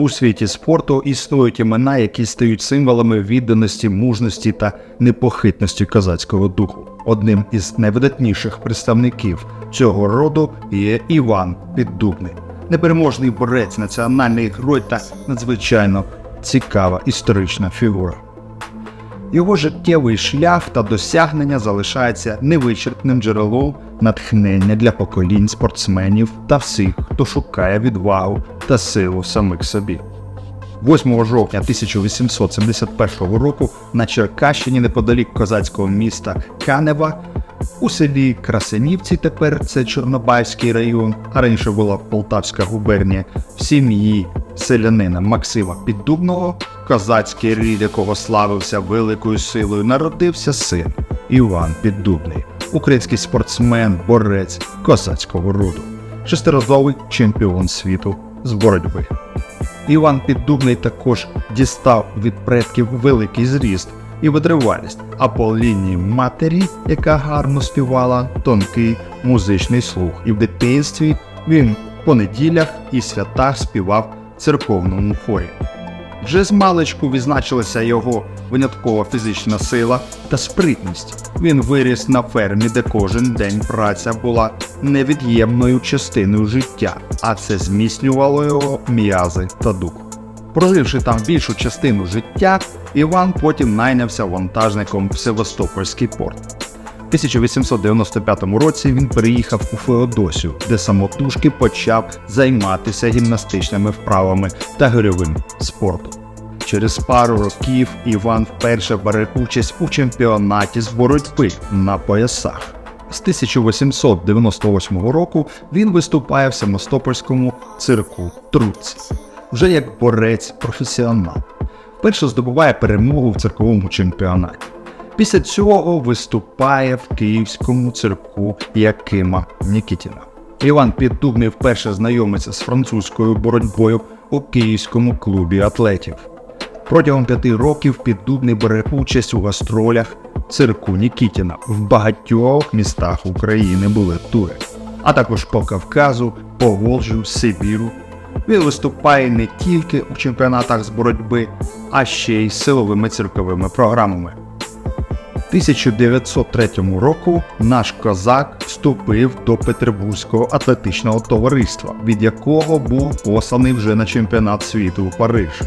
У світі спорту існують імена, які стають символами відданості, мужності та непохитності козацького духу. Одним із найвидатніших представників цього роду є Іван Піддубний. Непереможний борець, національний герой та надзвичайно цікава історична фігура. Його життєвий шлях та досягнення залишаються невичерпним джерелом натхнення для поколінь спортсменів та всіх, хто шукає відвагу та силу в самих собі. 8 жовтня 1871 року на Черкащині, неподалік козацького міста Канева, у селі Красинівці, тепер це Чорнобаївський район, а раніше була Полтавська губернія, в сім'ї селянина Максима Піддубного, козацький рід якого славився великою силою, народився син Іван Піддубний, український спортсмен, борець козацького роду, шестиразовий чемпіон світу з боротьби. Іван Піддубний також дістав від предків великий зріст і витривалість, а по лінії матері, яка гарно співала, тонкий музичний слух. І в дитинстві він по неділях і святах співав в церковному хорі. Вже змалечку відзначилася його виняткова фізична сила та спритність. Він виріс на фермі, де кожен день праця була невід'ємною частиною життя, а це зміцнювало його м'язи та дух. Проживши там більшу частину життя, Іван потім найнявся вантажником в Севастопольський порт. В 1895 році він переїхав у Феодосію, де самотужки почав займатися гімнастичними вправами та гирьовим спортом. Через пару років Іван вперше бере участь у чемпіонаті з боротьби на поясах. З 1898 року він виступає в Севастопольському цирку «Трудці», вже як борець-професіонал. Вперше здобуває перемогу в цирковому чемпіонаті. Після цього виступає в київському цирку Якима Нікітіна. Іван Піддубний вперше знайомиться з французькою боротьбою у київському клубі атлетів. Протягом 5 років Піддубний бере участь у гастролях цирку Нікітіна. В багатьох містах України були тури, а також по Кавказу, Поволжю, Сибіру. Він виступає не тільки у чемпіонатах з боротьби, а ще й силовими цирковими програмами. У 1903 року наш козак вступив до Петербурзького атлетичного товариства, від якого був посланий вже на чемпіонат світу у Париж.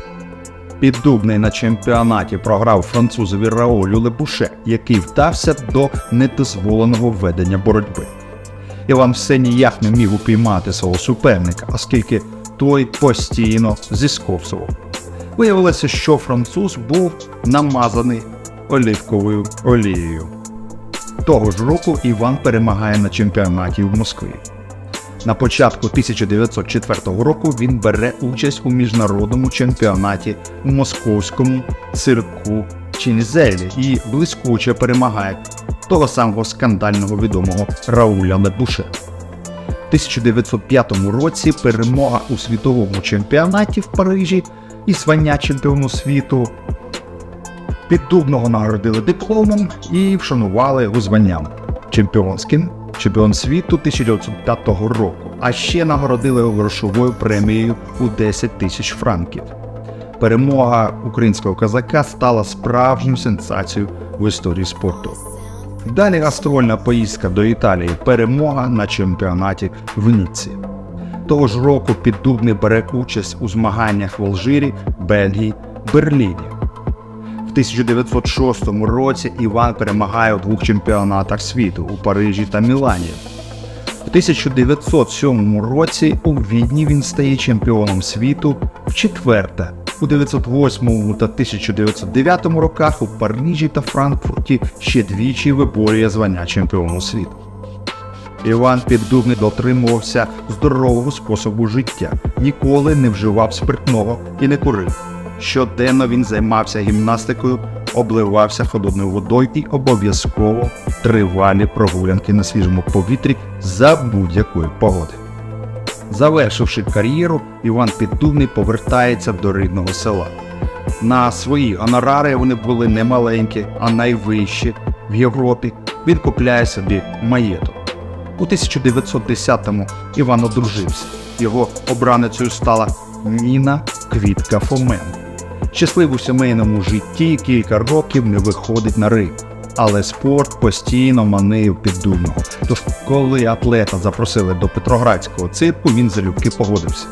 Піддубний на чемпіонаті програв французові Раулю Лебуше, який вдався до недозволеного ведення боротьби. Іван все ніяк не міг упіймати свого суперника, оскільки той постійно зісковзував. Виявилося, що француз був намазаний оливковою олією. Того ж року Іван перемагає на чемпіонаті в Москві. На початку 1904 року він бере участь у міжнародному чемпіонаті у московському цирку Чінзелі і блискуче перемагає того самого скандального відомого Рауля Лебуше. У 1905 році перемога у світовому чемпіонаті в Парижі і звання чемпіону світу. Піддубного нагородили дипломом і вшанували його званням чемпіонським, чемпіон світу 1905 року, а ще нагородили його грошовою премією у 10 тисяч франків. Перемога українського козака стала справжньою сенсацією в історії спорту. Далі гастрольна поїздка до Італії, перемога на чемпіонаті в Ніцці. Того ж року Піддубний бере участь у змаганнях в Алжирі, Бельгії, Берліні. В 1906 році Іван перемагає у 2 чемпіонатах світу у Парижі та Мілані. В 1907 році у Відні він стає чемпіоном світу вчетверте. У 1908 та 1909 роках у Парижі та Франкфурті ще двічі виборює звання чемпіону світу. Іван Піддубний дотримувався здорового способу життя, ніколи не вживав спиртного і не курив. Щоденно він займався гімнастикою, обливався холодною водою і обов'язково тривалі прогулянки на свіжому повітрі за будь-якої погоди. Завершивши кар'єру, Іван Піддубний повертається до рідного села. На свої гонорари вони були не маленькі, а найвищі в Європі. Він купляє собі маєток. У 1910-му Іван одружився. Його обраницею стала Ніна Квітка Фомен. Щасливий у сімейному житті, кілька років не виходить на ринг. Але спорт постійно манив Піддубного. Тож, коли атлета запросили до Петроградського цирку, він залюбки погодився.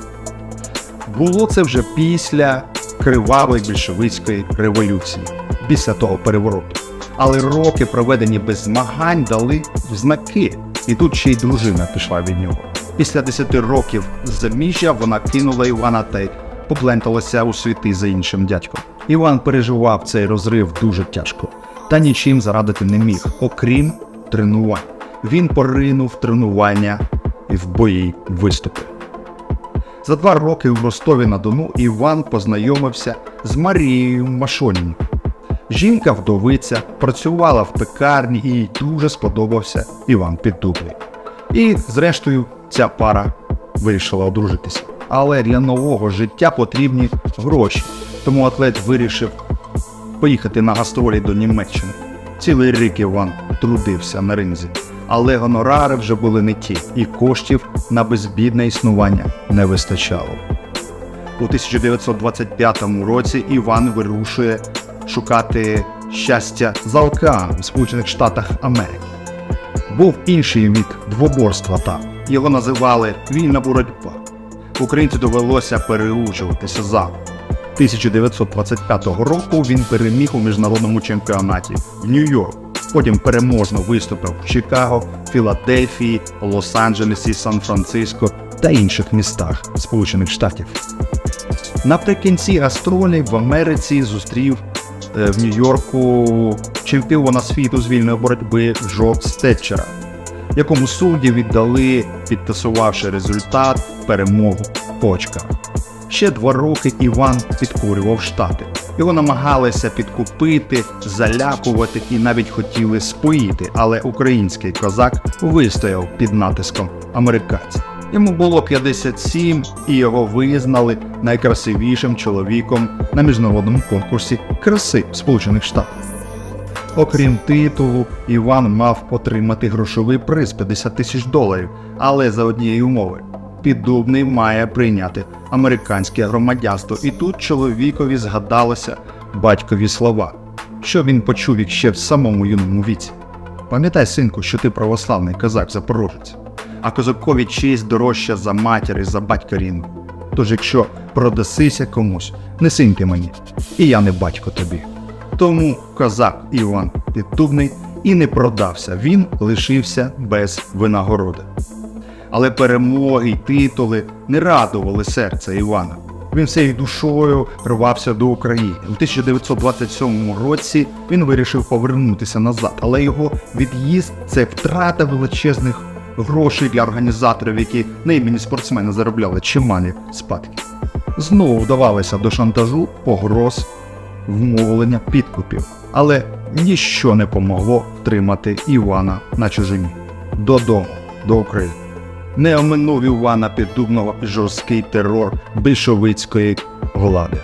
Було це вже після кривавої більшовицької революції, після того перевороту. Але роки, проведені без змагань, дали знаки. І тут ще й дружина пішла від нього. Після 10 років заміжжя вона кинула Івана та й попленталася у світи за іншим дядьком. Іван переживав цей розрив дуже тяжко. Та нічим зарадити не міг, окрім тренувань. Він поринув в тренування і в бої виступи. За 2 роки в Ростові-на-Дону Іван познайомився з Марією Машоніною. Жінка-вдовиця, працювала в пекарні і їй дуже сподобався Іван Піддубний. І, зрештою, ця пара вирішила одружитися. Але для нового життя потрібні гроші, тому атлет вирішив поїхати на гастролі до Німеччини. Цілий рік Іван трудився на ринзі, але гонорари вже були не ті, і коштів на безбідне існування не вистачало. У 1925 році Іван вирушує шукати щастя за океаном в Сполучених Штатах Америки. Був інший вік двоборства там. Його називали «вільна боротьба». Українцю довелося переучуватися заново. 1925 року він переміг у міжнародному чемпіонаті в Нью-Йорку. Потім переможно виступив в Чикаго, Філадельфії, Лос-Анджелесі, Сан-Франциско та інших містах Сполучених Штатів. Наприкінці гастролей в Америці зустрів в Нью-Йорку чемпіона світу з вільної боротьби Джо Стетчера, якому судді віддали, підтасувавши результат, перемогу по очках. Ще 2 роки Іван підкорював Штати. Його намагалися підкупити, залякувати і навіть хотіли споїти, але український козак вистояв під натиском американців. Йому було 57, і його визнали найкрасивішим чоловіком на міжнародному конкурсі краси Сполучених Штатів. Окрім титулу, Іван мав отримати грошовий приз $50 тисяч, але за однієї умови. Піддубний має прийняти американське громадянство. І тут чоловікові згадалося батькові слова, що він почув їх ще в самому юному віці. «Пам'ятай, синку, що ти православний козак-запорожець, а козакові честь дорожча за матір і за батька рідного. Тож якщо продасися комусь, не син ти мені, і я не батько тобі». Тому козак Іван Піддубний і не продався, він лишився без винагороди. Але перемоги й титули не радували серце Івана. Він всією душою рвався до України. У 1927 році він вирішив повернутися назад, але його від'їзд – це втрата величезних грошей для організаторів, які на імені спортсмена заробляли чималі спадки. Знову вдавалися до шантажу, погроз, вмовлення, підкупів. Але ніщо не помогло втримати Івана на чужині. Додому, до України. Не оминув Івана Піддубного жорсткий терор більшовицької влади.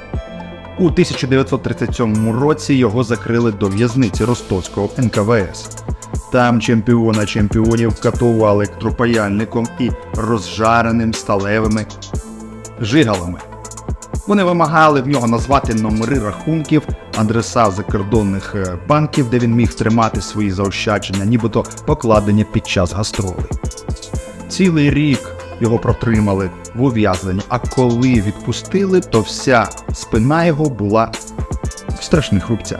У 1937 році його закрили до в'язниці Ростовського НКВС. Там чемпіона чемпіонів катували електропаяльником і розжареним сталевими жигалами. Вони вимагали в нього назвати номери рахунків, адреса закордонних банків, де він міг тримати свої заощадження, нібито покладені під час гастролей. Цілий рік його протримали в ув'язненні, а коли відпустили, то вся спина його була в страшних рубцях.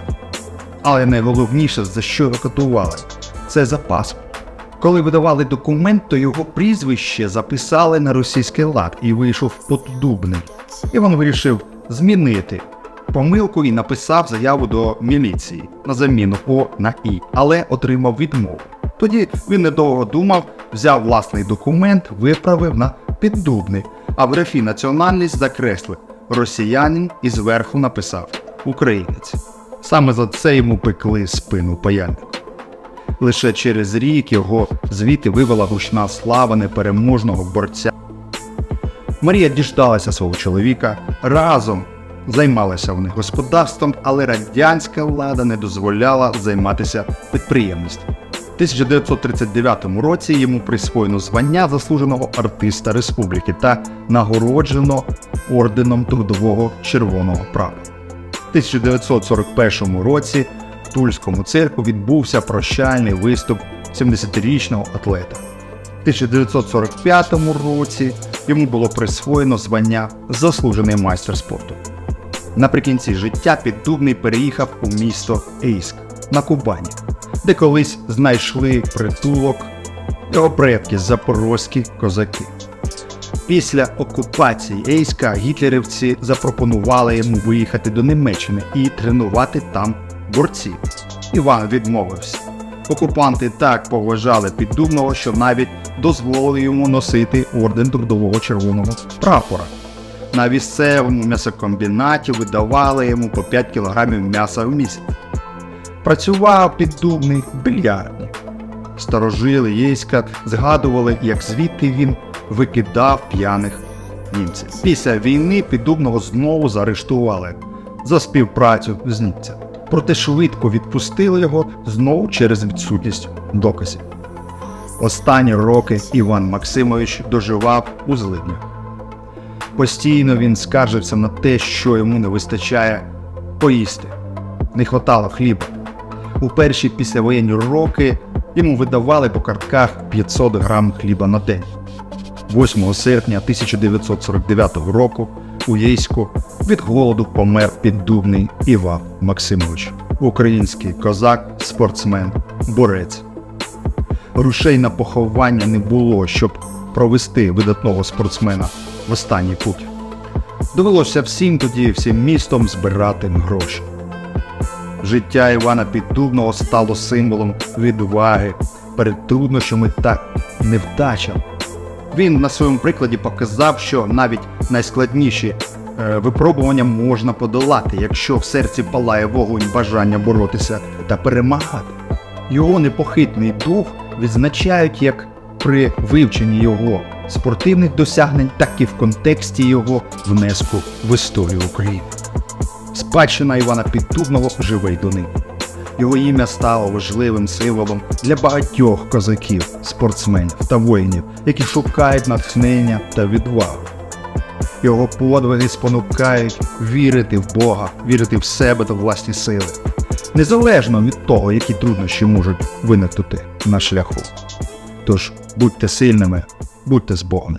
Але найголовніше, за що його катували – це за паспорт. Коли видавали документ, то його прізвище записали на російський лад і вийшов Піддубний. Іван вирішив змінити помилку і написав заяву до міліції на заміну О на І, але отримав відмову. Тоді він недовго думав, взяв власний документ, виправив на Піддубний, а в графі національність закреслив росіянин і зверху написав українець. Саме за це йому пекли спину паяльнику. Лише через рік його звідти вивела гучна слава непереможного борця. Марія діждалася свого чоловіка, разом займалися вони господарством, але радянська влада не дозволяла займатися підприємництвом. У 1939 році йому присвоєно звання заслуженого артиста республіки та нагороджено орденом Трудового Червоного Прапора. В 1941 році в Тульському цирку відбувся прощальний виступ 70-річного атлета. В 1945 році йому було присвоєно звання «Заслужений майстер спорту». Наприкінці життя Піддубний переїхав у місто Ейськ на Кубані, де колись знайшли притулок його предки запорозькі козаки. Після окупації Ейська гітлерівці запропонували йому виїхати до Німеччини і тренувати там борців. Іван відмовився. Окупанти так поважали Піддубного, що навіть дозволили йому носити орден Трудового Червоного Прапора. На місцевому м'ясокомбінаті видавали йому по 5 кілограмів м'яса в місяць. Працював Піддубний в більярдні. Старожили Єйська згадували, як звідти він викидав п'яних німців. Після війни Піддубного знову заарештували за співпрацю з німцями. Проте швидко відпустили його знову через відсутність доказів. Останні роки Іван Максимович доживав у злиднях. Постійно він скаржився на те, що йому не вистачає поїсти. Не хватало хліба. У перші післявоєнні роки йому видавали по картках 500 грам хліба на день. 8 серпня 1949 року у Єйську від голоду помер Піддубний Іван Максимович. Український козак, спортсмен, борець. Грошей на поховання не було, щоб провести видатного спортсмена в останній путь. Довелося всім містом збирати гроші. Життя Івана Піддубного стало символом відваги перед труднощами та невдачами. Він на своєму прикладі показав, що навіть найскладніші випробування можна подолати, якщо в серці палає вогонь бажання боротися та перемагати. Його непохитний дух відзначають як при вивченні його спортивних досягнень, так і в контексті його внеску в історію України. Спадщина Івана Піддубного живе й донині. Його ім'я стало важливим символом для багатьох козаків, спортсменів та воїнів, які шукають натхнення та відвагу. Його подвиги спонукають вірити в Бога, вірити в себе та власні сили, незалежно від того, які труднощі можуть виникнути на шляху. Тож будьте сильними, будьте з Богом.